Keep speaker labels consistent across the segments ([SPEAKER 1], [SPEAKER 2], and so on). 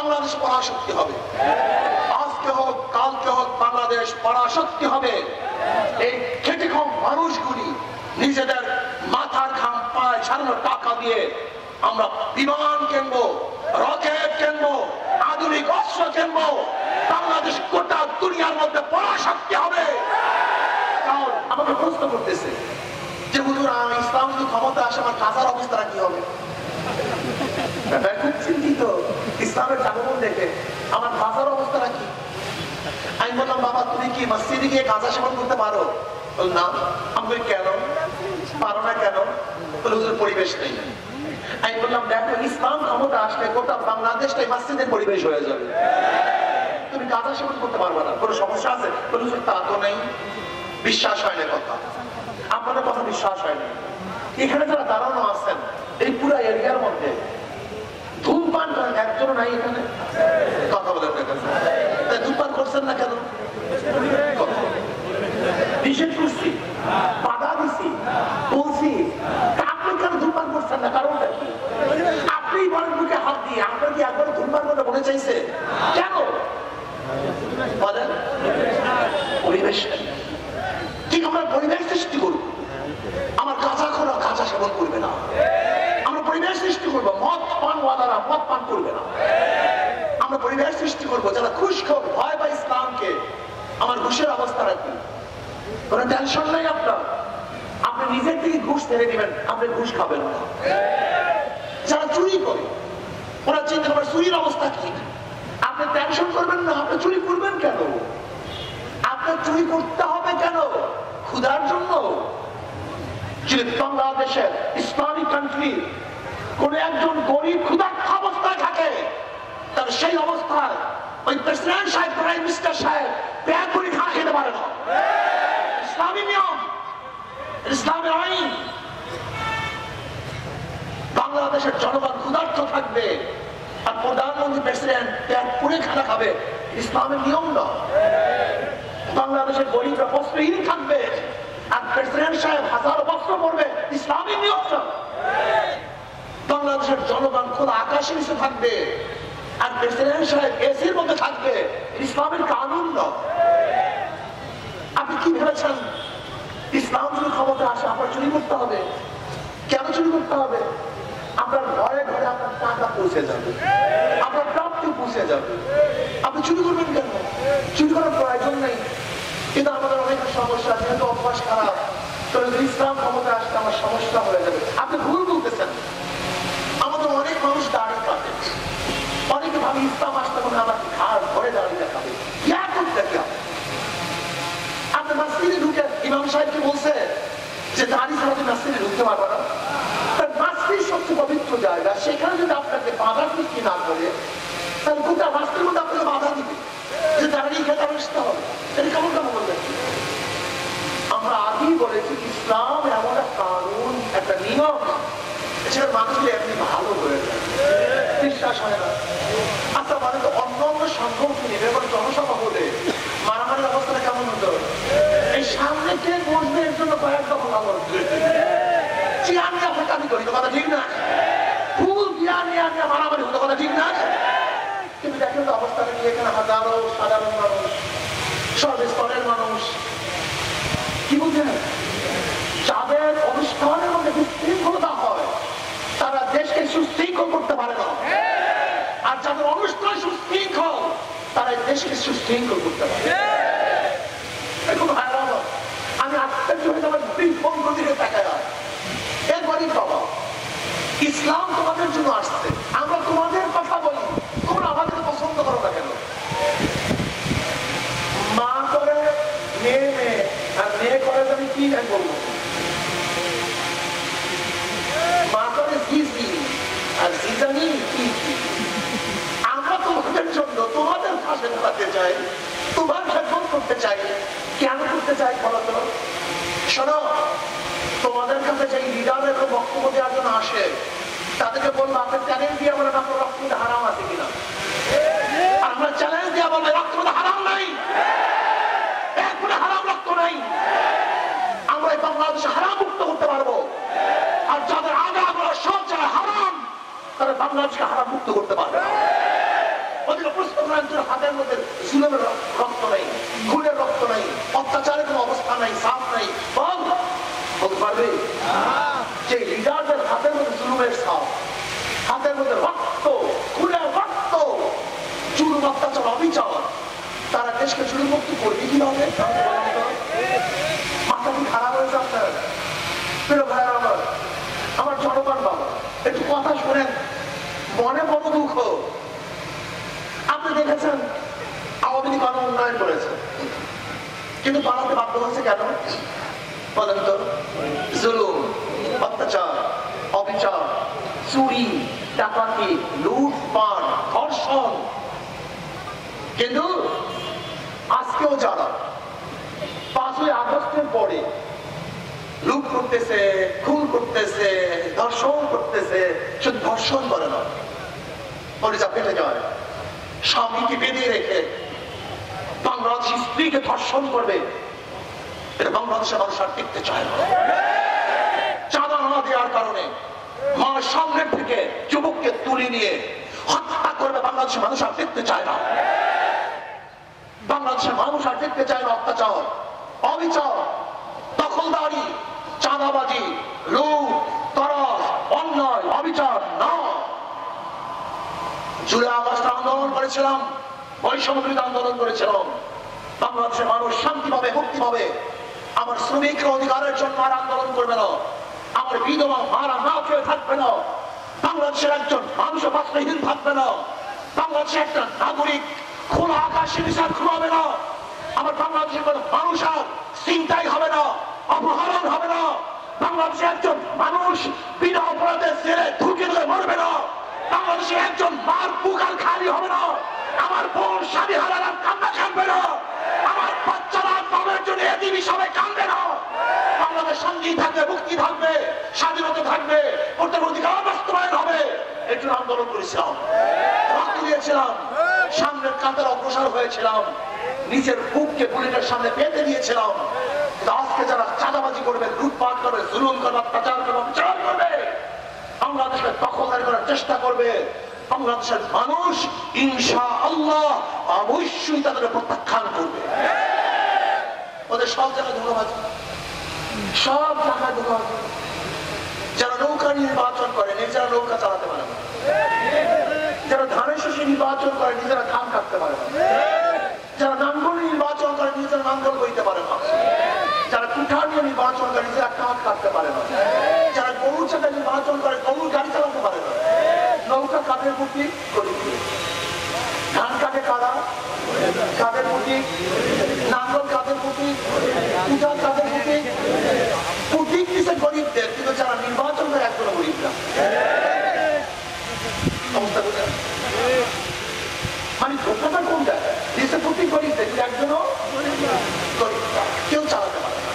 [SPEAKER 1] বাংলাদেশ পরাশক্তি হবে। আজকে হোক কালকে হোক বাংলাদেশ পরাশক্তি হবে। এই খেটে খাওয়া মানুষগুলি নিজেদের মাথার ঘাম পায় ছাড়ানো টাকা দিয়ে আমরা বিমান কিনবো, রকেট কিনবো, আধুনিক অস্ত্র কিনবো, বাংলাদেশ গোটা দুনিয়ার মধ্যে পরাশক্তি হবে। কারণ আমাকে প্রশ্ন করতেছে যে হুজুর ইসলাম যদি ক্ষমতা আসে আমার কাজার অবস্থাটা কি হবে? খুব চিন্তিত ইসলামের জাগরণ দেখে আমার কাজার অবস্থাটা কি। আমি বললাম বাবা তুমি কি মসজিদে গিয়ে কাজা সেবন করতে পারো? না। আমি বলি কেন পারো না? কেন? বলে হুজুর পরিবেশ নেই। আমি বললাম দেখো ইসলাম ক্ষমতা আসলে গোটা বাংলাদেশটাই মসজিদের পরিবেশ হয়ে যাবে, তুমি কাজা সেবন করতে পারবে না। কোনো সমস্যা আছে? বলে হুজুর তা তো নেই। বিশ্বাস হয় না কথা, আপনাদের কথা বিশ্বাস হয় না। এখানে যারা দাঁড়ানো আছেন এই পুরো এরিয়ার মধ্যে ধূমপান করেন একজনও নাই এখানে? কথা বলেন না কেন? তাই ধূমপান করছেন না কেন? নিষেধ করছি, বাধা দিছি, বলছি, আপনি কেন ধূমপান করছেন না? কারণটা কি? আপনি বলেন বুকে হাত দিয়ে আপনার কি একবার ধূমপান করতে মনে চাইছে? কেন বলেন? পরিবেশ ঠিক আমরা পরিবেশ সৃষ্টি করব। আমার কাঁচা খোলা কাঁচা সেবন করবে না, আমরা পরিবেশ সৃষ্টি করবো মদ পান ওয়ালারা মদ পান করবে না। আমরা পরিবেশ সৃষ্টি করবো যারা ঘুষখোর ভয় বা ইসলামকে। আমার ঘুষের অবস্থা রাখি, কোনো টেনশন নাই আপনার, আপনি নিজের থেকে ঘুষ ছেড়ে দিবেন, আপনি ঘুষ খাবেন না। যারা চুরি করে ওরা চিন্তা করবে চুরির অবস্থা কি, আপনি টেনশন করবেন না, আপনি চুরি করবেন কেন? আপনার চুরি করতে হবে কেন? ক্ষুধার জন্য? যদি বাংলাদেশের ইসলামিক কান্ট্রি কোন একজন গরিব ক্ষুধার্ত অবস্থায় থাকে তাহলে সেই অবস্থায় ওই প্রেসিডেন্ট সাহেব প্রাইম মিনিস্টার সাহেব পেট ভরে খানা খেতে পারে না। ইসলামী নিয়ম, ইসলামের আইন। বাংলাদেশের জনগণ ক্ষুধার্ত থাকবে আর প্রধানমন্ত্রী প্রেসিডেন্ট পেট ভরে খানা খাবে, ইসলামের নিয়ম না। বাংলাদেশের গরিবরা বস্ত্রহীন থাকবে আর প্রেসিডেন্ট সাহেব হাজার বস্ত্র পরবে, ইসলামী নিয়ম না। বাংলাদেশের জনগণ খোলা আকাশের নিচে থাকবে আর প্রেসিডেন্ট সাহেব এসির মধ্যে থাকবে, ইসলামের কানুন না। আপনি কি ভেবেছেন ইসলাম যদি ক্ষমতা আসে আপনার চুরি করতে হবে? কেন চুরি করতে হবে? আপনার ঘরে ঘরে আপনার টাকা পৌঁছে যাবে, আপনার প্রাপ্তি পৌঁছে যাবে, আপনি চুরি করবেন কেন? চুরি করার প্রয়োজন নেই। কিন্তু আমাদের অনেক সমস্যা, যেহেতু অভ্যাস খারাপ, তাহলে ইসলাম ক্ষমতা আসলে আমার সমস্যা হয়ে যাবে। আপনি ভুল বলতেছেন। আমাদের অনেক মানুষ দাঁড়িয়ে কাটে, অনেকে ভাবে ইসলাম আসতে মনে আমাকে ঘাড় ধরে দাঁড়িয়ে খাবে। আপনি মসজিদে ঢুকে ইমাম সাহেবকে বলছে যে দাঁড়িয়ে ছাড়া তুমি মসজিদে ঢুকতে পারবে না। মসজিদ সবচেয়ে পবিত্র জায়গা, সেখানে যদি আপনাকে বাধা সৃষ্টি না করে তাহলে গোটা রাষ্ট্রের মধ্যে আপনাকে বাধা দিবে যে দাঁড়িয়ে খেতে আসতে হবে। এটা কেমন কেমন বলবেন? আমরা আগেই বলেছি ইসলাম এমন একটা কানুন, একটা নিয়ম, সেটা মানুষকে এমনি ভালো করে যায়, বিশ্বাস হয় না। আচ্ছা মানে তো অন্য অন্য সংগঠন এবার জনসভা হলে মারামারির অবস্থাটা কেমন হতো? এই সামনে কে বসবে এর জন্য কয়েক দফা ভালো চেয়ার নিয়ে ফাঁকামি করি, তো কথা ঠিক না? ফুল দিয়া নিয়ে মারামারি হতো, কথা ঠিক না? কিন্তু দেখেন তো অবস্থাটা নিয়ে এখানে হাজারো সাধারণ মানুষ, সর্বস্তরের মানুষ কি বলছেন, যাদের অনুষ্ঠানের মধ্যে বিশৃঙ্খলতা হয় তারা দেশকে সুশৃঙ্খল করতে পারে না, আর যাদের অনুষ্ঠান সুশৃঙ্খল তারা দেশকে সুশৃঙ্খল করতে পারে। এখন আমি আশ্চর্য হয়ে আমার ফোন প্রতিকে তাকায় এরপরই বাবা ইসলাম তোমাদের জন্য আসছে, আমরা তোমাদের কথা বলি, তোমরা আমাদের পছন্দ করো না কেন? মা করে মেয়ে মেয়ে আর মেয়ে করে আমি কি নাই বলবো, মা করে জিজি আর জিজানি কি। আমরা তোমাদের জন্য তোমাদের পাশে দাঁড়াতে চাই, তোমার খেদমত করতে চাই। কেন করতে চাই বলতো? শোনো, তোমাদের কাছে যে লিডারের বক্তব্য দেওয়ার জন্য আসে তাদেরকে বলবো আপনার চ্যালেঞ্জ দিয়ে বলেন আপনার রক্ত মধ্যে হারাম আছে কিনা। আমরা চ্যালেঞ্জ দিয়ে বলবো রক্ত মধ্যে হারাম নাই, এক ফুটে হারাম রক্ত নাই। আমরা এই বাংলাদেশে হারাম মুক্ত করতে পারবো, আর যাদের আগে সব জায়গায় হারাম তারা বাংলাদেশকে হারাম মুক্ত করতে পারবে না। মুসলমান তোর হাতের মধ্যে জুলুমের রক্ত নাই, খুনের রক্ত নাই, অত্যাচারের কোনো অবস্থা নাই, সাফ নাই, বলতে পারবে যে লিডারদের হাতের মধ্যে জুলুমের সাফ, হাতের মধ্যে রক্ত, খুনের রক্ত, জুলুম, অত্যাচার, অবিচার, তারা দেশকে জুলুম মুক্ত করবে কিভাবে? মাথা কি খারাপ হয়েছে আপনার? প্রিয় ভাইয়ের আমার জনগণ বাবা, একটু কথা শোনেন, মনে বড় দুঃখ। আপনি দেখেছেন আওয়ামী লীগ অনেক উন্নয়ন করেছে, কিন্তু পালাতে বাধ্য হচ্ছে কেন বলেন তো? জুলুম, অত্যাচার, অবিচার, চুরি, ডাকাতি, লুটপাট, ধর্ষণ। কিন্তু আজকেও যারা 5ই আগস্টের পরে লুট করতেছে, খুন করতেছে, ধর্ষণ করতেছে, শুধু ধর্ষণ করে না, পরিচয় পেটে যায়, স্বামীকে বেঁধে রেখে বাংলাদেশের স্ত্রীকে ধর্ষণ করবে, এটা বাংলাদেশের মানুষ আর দেখতে চায় না। চাঁদা না দেওয়ার কারণে মা সামনের থেকে যুবককে তুলে নিয়ে হত্যা করবে, বাংলাদেশের মানুষ আর দেখতে চায় না। বাংলাদেশের মানুষ আর দেখতে চায় না অত্যাচার, অবিচার, দখলদারি, চাঁদাবাজি, লুট, তরাস, অন্যায়, অবিচার না। জুলাই আগস্ট আন্দোলন করেছিলাম, বৈষম্য বিরোধী আন্দোলন করেছিলাম, বাংলাদেশের মানুষ শান্তি পাবে, মুক্তি পাবে। আমার শ্রমিকের অধিকারের জন্য আর আন্দোলন করবে না, আমার বিধবা মারা না খেয়ে থাকবে না, বাংলাদেশের একজন মানুষ বাস্তুহীন থাকবে না, বাংলাদেশের একটা নাগরিক খোলা আকাশে নিষেধ ঘুমাবে না, আমার বাংলাদেশের কোন মানুষ আর চিন্তাই হবে না, অপহরণ হবে না, বাংলাদেশে একজন মানুষ বিনা অপরাধে জেলে ঢুকে ধরে মরবে না, বাংলাদেশে একজন মার বুকাল খালি হবে না, আমার বোন স্বামী হারার কান্না কাঁদবে না, আমার বাচ্চারা বাবার জন্য এদিন হিসাবে কাঁদবে না। বাংলাদেশ শান্তি থাকবে, মুক্তি থাকবে, স্বাধীনতা থাকবে, প্রত্যেক অধিকার বাস্তবায়ন হবে। এর জন্য আন্দোলন করেছিলাম, রক্ত দিয়েছিলাম, সামনের কাতার অগ্রসর হয়েছিলাম, নিচের বুককে বুলেটের সামনে পেতে দিয়েছিলাম। আজকে যারা চাঁদাবাজি করবে, লুটপাট করবে, জুলুম করবে, অত্যাচার করবে, অবিচার করবে, বাংলাদেশকে দখলদারি করার চেষ্টা করবে, বাংলাদেশের মানুষ ইনশাআল্লাহ অবশ্যই তাদের প্রত্যাখ্যান করবে। ওদের সব জায়গায় ধন্যবাদ, সব জায়গায় ধন্যবাদ। যারা নৌকা নির্বাচন করে নিজেরা নৌকা চালাতে পারে না, যারা ধানের শীষে নির্বাচন করে নিজেরা ধান কাটতে পারে না, যারা নাঙ্গল নির্বাচন করে নিজেরা নাঙ্গল বইতে পারে না, যারা কুঠার নিয়ে নির্বাচন করে নিজেরা কাঠ কাটতে পারে না, যারা গরু চাকা নির্বাচন করে গরুর গাড়ি চালাতে পারে না। নৌকা কাদের প্রতি? ধান কাটে কারা? কাদের প্রতি? নাঙ্গল কাদের প্রতি? কুঠার কাদের প্রতি? প্রতীক দিচ্ছে গরিবদের, কিন্তু যারা নির্বাচন করে একজন গরিব না। অবস্থা বুঝলেন? মানে ধোকাটা কোন জায়গায়? দেশে প্রতীক গরিবদের, কিন্তু একজনও গরিব না, কেউ চালাতে পারে না,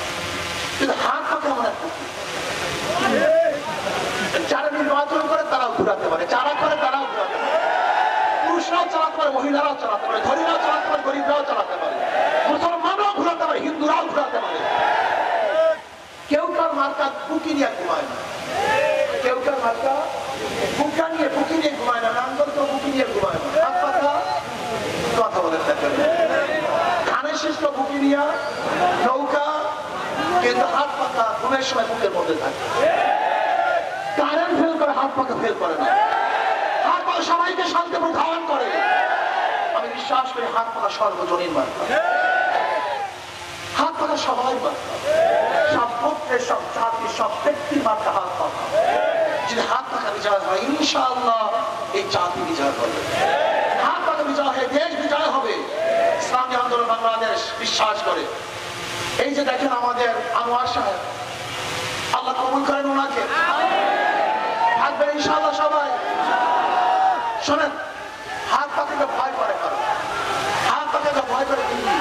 [SPEAKER 1] কিন্তু হাত পাকে এমন এক প্রতীক। যারা নির্বাচন করে তারাও ঘুরাতে পারে, যারা করে তারাও ঘুরাতে পারে, পুরুষরাও চালাতে পারে, মহিলারাও চালাতে পারে, ধনীরাও চালাতে পারে, গরিবরাও চালাতে পারে, মুসলমানরাও ঘুরাতে পারে, হিন্দুরাও ঘুরাতে পারে। কেউ কার মার্কা বুকি নিয়ে ঘুমায় না, কেউ কার মার্কা বুকি নিয়ে ঘুমায় না, নাঙ্গল কেউ বুকি নিয়ে ঘুমায় না, হাত পাতা কথা বলে থাকবেন। ধানের শীষ তো বুকি নিয়ে নৌকা, কিন্তু হাত পাতা ঘুমের সময় বুকের মধ্যে থাকে। কারেন্ট ফেল করে, হাত পাকা ফেল করে না, হাত পাকা সবাইকে শান্তিপূর্ণ ধারণ করে। আমি বিশ্বাস করি হাত পাকা সর্বজনীন মার্কা, হাত পাকা সবাই মার্কা, সব পক্ষের, সব জাতির, সব ব্যক্তির মার্কা হাত পাকা। যদি হাত পাকা বিজয় হয় ইনশাআল্লাহ এই জাতি বিজয় করবে, হাত পাকা বিজয় হয়ে দেশ বিজয় হবে। ইসলামী আন্দোলন বাংলাদেশ বিশ্বাস করে। এই যে দেখেন আমাদের আনোয়ার সাহেব, আল্লাহ কবুল করেন ওনাকে, থাকবেন ইনশাআল্লাহ সবাই। শোনেন, হাত পাখাকে ভয় করে কারণ, হাত পাখাকে ভয় করে দিল্লি,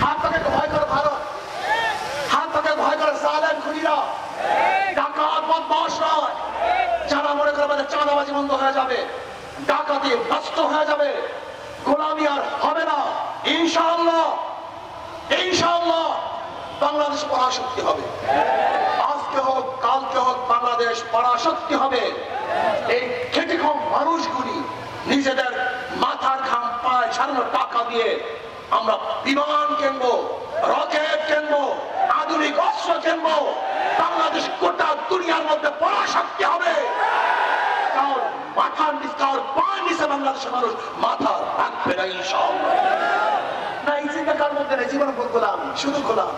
[SPEAKER 1] হাত পাখাকে ভয় করে ভারত, হাত পাখাকে ভয় করে জালেম খুনিরা, ডাকাত বদমাশরা, যারা মনে করে আমাদের চাঁদাবাজি বন্ধ হয়ে যাবে, ডাকাতি নষ্ট হয়ে যাবে, গোলামি আর হবে না। ইনশাআল্লাহ ইনশাআল্লাহ বাংলাদেশ পরাশক্তি হবে। আজকে হোক কালকে হোক বাংলাদেশ পরাশক্তি হবে। এই খেটে খাওয়া মানুষগুলি নিজেদের মাথার ঘাম পায় বাঁচানোর টাকা দিয়ে আমরা বিমান কিনবো, রকেট কিনবো, আধুনিক অস্ত্র কিনবো, বাংলাদেশ গোটা দুনিয়ার মধ্যে পরাশক্তি হবে। কারণ মাথার নিচে, কারণ পায়ের নিচে বাংলাদেশের মানুষ মাথা রাখবে না ইনশাআল্লাহ। না, এই চিন্তা কার মধ্যে নেই? জীবন গোলাম, শুধু গোলাম।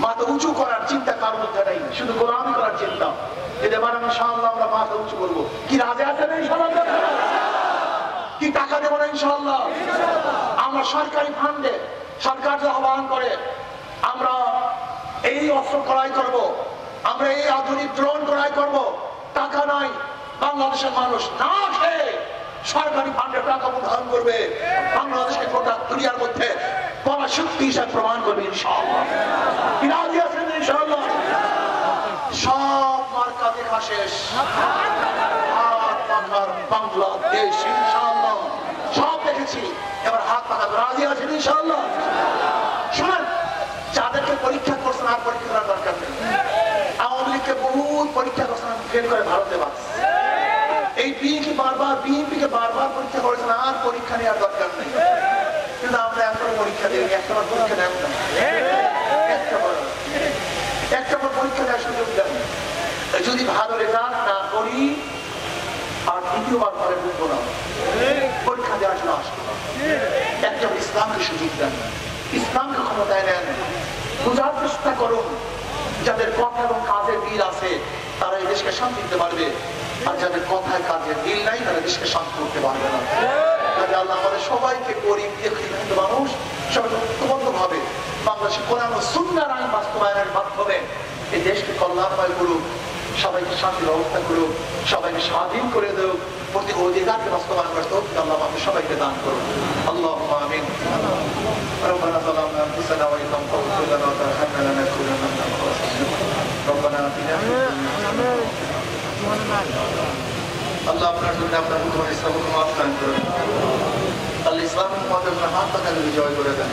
[SPEAKER 1] মাথা উঁচু করার চিন্তা কার মধ্যে নেই, শুধু গোলামি করার চিন্তা। এবার ইনশাআল্লাহ আমরা মাথা উঁচু করবো। কি রাজা আছে না ইনশাআল্লাহ? কি টাকা দেবো না ইনশাআল্লাহ? আমরা সরকারি ফান্ডে, সরকার যে আহ্বান করে আমরা এই অস্ত্র ক্রয় করব, আমরা এই আধুনিক ড্রোন ক্রয় করব, টাকা নাই, বাংলাদেশের মানুষ না খেয়ে সরকারি ফান্ডে টাকা প্রদান করবে, বাংলাদেশকে গোটা দুনিয়ার মধ্যে পরাশক্তি হিসাবে প্রমাণ করবে ইনশাআল্লাহ। কি রাজি আছেন ইনশাআল্লাহ? সব মার্কা দেখা শেষ, বাংলাদেশ ইনশাআল্লাহ সব দেখেছি, এবার হাত পাখা রাজি আছেন ইনশাআল্লাহ? শোনেন, যাদেরকে পরীক্ষা করছেন আর পরীক্ষা করার দরকার নেই। আওয়ামী লীগকে বহুত পরীক্ষা করছেন, ফেল করে ভারতে বাস। এই বিএনপিকে বারবার পরীক্ষা করেছেন, আর পরীক্ষা নেওয়ার দরকার নেই। কিন্তু আমরা এখনো পরীক্ষা দিই, একটাবার পরীক্ষা নেন না, একটাবার পরীক্ষা দেওয়ার সুযোগ দেন। যদি ভালো রেজাল্ট না করি আর দ্বিতীয়বার পরে বুঝবো না, পরীক্ষা দেওয়ার জন্য আসবো না। একটা ইসলামকে সুযোগ দেন, ইসলামকে ক্ষমতায় নেন, বোঝার চেষ্টা করুন। যাদের কথা এবং কাজের মিল আছে তারা এই দেশকে শান্তি দিতে পারবে, আর যাদের কথায় কাজের মিল নাই তারা দেশকে শান্তি করতে পারবে না। আল্লাহ আমাদের সবাইকে গরিব হিন্দু মানুষ সবাই ঐক্যবদ্ধ ভাবে বাংলাদেশে কোরআন ও সুন্নাহর আইন বাস্তবায়নের মাধ্যমে এই দেশকে কল্যাণময় করুক, সবাইকে শান্তি ব্যবস্থা করুক, সবাইকে স্বাধীন করে দেব, প্রতি অধিকারকে বাস্তবায়ন করতে হোক। আল্লাহ আমাদের সবাইকে দান করুন। আল্লাহুম্মা আমিন। ربنا ظلمنا انفسنا وان لم تغفر لنا وترحمنا لنكونن من الخاسرين ربنا آتنا في الدنيا আল্লাহ আপনার জন্য আপনার হুকুম ইসলামকে মাফ করুন। আল্লাহ ইসলামের পথে হাত পাকা বিজয় করে দেন।